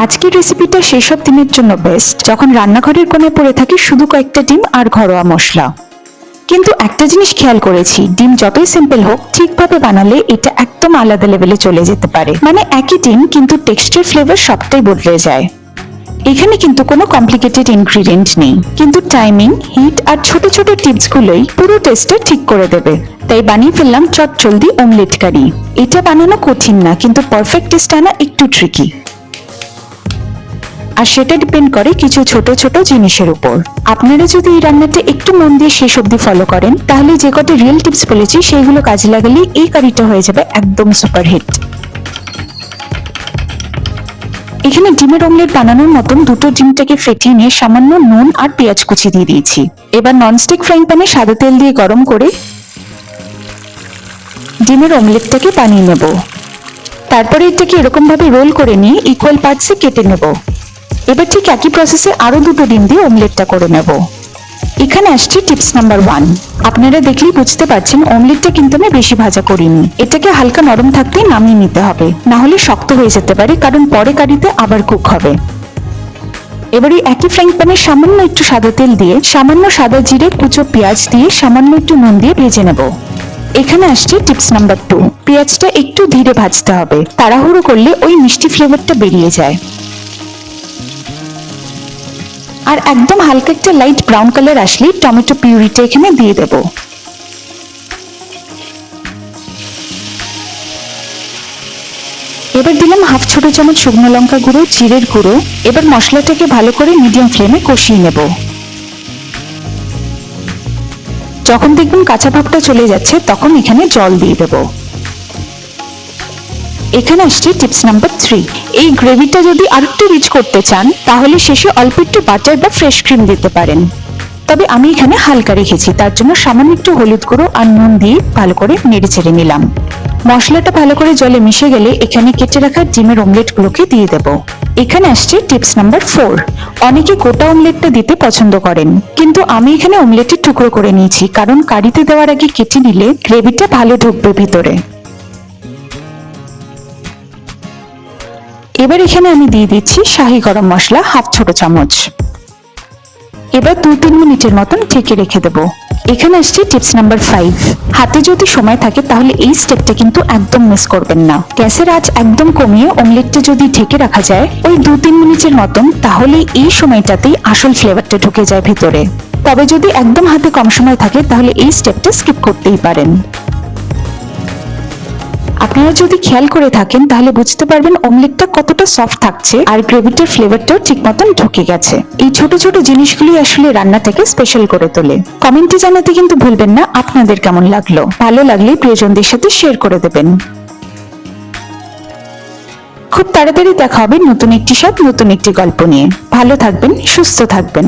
আজকের রেসিপিটা সেসব দিনের জন্য বেস্ট যখন রান্নাঘরের কোণে পড়ে থাকে শুধু কয়েকটা ডিম আর ঘরোয়া মশলা। কিন্তু একটা জিনিস খেয়াল করেছি, ডিম যতই সিম্পল হোক ঠিকভাবে বানালে এটা একদম আলাদা লেভেলে চলে যেতে পারে। মানে একই ডিম কিন্তু টেক্সচার, ফ্লেভার সবটাই বদলে যায়। এখানে কিন্তু কোনো কমপ্লিকেটেড ইনগ্রিডিয়েন্ট নেই, কিন্তু টাইমিং, হিট আর ছোট ছোট টিপস গুলোই পুরো টেস্টটা ঠিক করে দেবে। তাই বানিয়ে ফেললাম চটজলদি অমলেট কারি। এটা বানানো কঠিন না, কিন্তু পারফেক্ট টেস্ট আনা একটু ট্রিকি। আর সেটা ডিপেন্ড করে কিছু ছোট ছোট জিনিসের উপর। আপনারা যদি এই রান্নাটা একটু মন দিয়ে শেষ অবধি ফলো করেন, তাহলে যে কটা রিয়েল টিপস বলেছি সেইগুলো কাজে লাগালে এই কারিটা হয়ে যাবে একদম সুপারহিট। এখানে ডিমের অমলেট বানানোর মতন দুটো ডিমটাকে ফেটিয়ে নিয়ে সামান্য নুন আর পেঁয়াজ কুচি দিয়ে দিয়েছি। এবার ননস্টিক ফ্রাইং প্যানে সাদা তেল দিয়ে গরম করে ডিমের অমলেটটাকে বানিয়ে নেব। তারপরে এটাকে এরকম ভাবে রোল করে নিয়ে ইকুয়াল পার্টসে কেটে নেব। এবার ঠিক একই প্রসেসে আরো দুটো ডিম দিয়ে অমলেটটা করে নেব। এখানে আসছে টিপস নাম্বার 1। আপনারা দেখলেই বুঝতে পারছেন অমলেটটা কিন্তু আমি বেশি ভাজা করিনি। এটাকে হালকা নরম থাকতেই নামিয়ে নিতে হবে, না হলে শক্ত হয়ে যেতে পারে, কারণ পরে কারিতে আবার কুক হবে। এবার এই একই ফ্রাইং প্যানে সামান্য একটু সাদা তেল দিয়ে সামান্য সাদা জিরে, কুচো পেঁয়াজ দিয়ে সামান্য একটু নুন দিয়ে ভেজে নেব। এখানে আসছে টিপস নাম্বার 2। পেঁয়াজটা একটু ধীরে ভাজতে হবে, তাড়াহুড়ো করলে ওই মিষ্টি ফ্লেভারটা বেরিয়ে যায়। আর একদম হালকা একটা লাইট ব্রাউন কালার আসলে টমেটো পিউরিটা এখানে দিয়ে দেব। এবার দিলাম হাফ ছোট চামচ শুকনো লঙ্কা গুঁড়ো, জিরের গুঁড়ো। এবার মশলাটাকে ভালো করে মিডিয়াম ফ্লেমে কষিয়ে নেব। যখন দেখবেন কাঁচা ভাবটা চলে যাচ্ছে তখন এখানে জল দিয়ে দেব। এখানে আসছে টিপস নাম্বার 3। এই গ্রেভিটা যদি আরেকটু রিচ করতে চান তাহলে শেষে অল্প একটু বাটার বা ফ্রেশ ক্রিম দিতে পারেন। তবে আমি এখানে হালকা রেখেছি, তার জন্য সামান্য একটু হলুদ গুঁড়ো আর নুন দিয়ে ভালো করে নেড়ে চেড়ে নিলাম। মশলাটা ভালো করে জলে মিশে গেলে এখানে কেটে রাখা ডিমের অমলেট গুলোকে দিয়ে দেব। এখানে আসছে টিপস নাম্বার 4। অনেকে গোটা অমলেটটা দিতে পছন্দ করেন, কিন্তু আমি এখানে অমলেটের টুকরো করে নিয়েছি, কারণ কারিতে দেওয়ার আগে কেটে নিলে গ্রেভিটা ভালো ঢুকবে ভিতরে। এবার এখানে আমি দিয়ে দিচ্ছি শাহি গরম মশলা হাফ ছোট চামচ। এবার 2-3 মিনিটের মতন ঢেকে রেখে দেবো। এখানে আসছে টিপস নাম্বার 5। হাতে যদি সময় থাকে তাহলে এই স্টেপটা কিন্তু একদম মিস করবেন না। গ্যাসের আঁচ একদম কমিয়ে অমলেটটা যদি ঢেকে রাখা যায় ওই 2-3 মিনিটের মতন, তাহলে এই সময়টাতেই আসল ফ্লেভারটা ঢুকে যায় ভিতরে। তবে যদি একদম হাতে কম সময় থাকে তাহলে এই স্টেপটা স্কিপ করতেই পারেন। আপনারা যদি খেয়াল করে থাকেন তাহলে বুঝতে পারবেন অমলেটটা কতটা সফট থাকছে আর গ্রেভিটার ফ্লেভারটাও ঠিক মতন ঢুকে গেছে। এই ছোট ছোট জিনিসগুলি আসলে রান্নাটাকে স্পেশাল করে তোলে। কমেন্টে জানাতে কিন্তু ভুলবেন না আপনাদের কেমন লাগলো। ভালো লাগলে প্রিয়জনদের সাথে শেয়ার করে দেবেন। খুব তাড়াতাড়ি দেখা হবে নতুন একটি স্বাদ, নতুন একটি গল্প নিয়ে। ভালো থাকবেন, সুস্থ থাকবেন।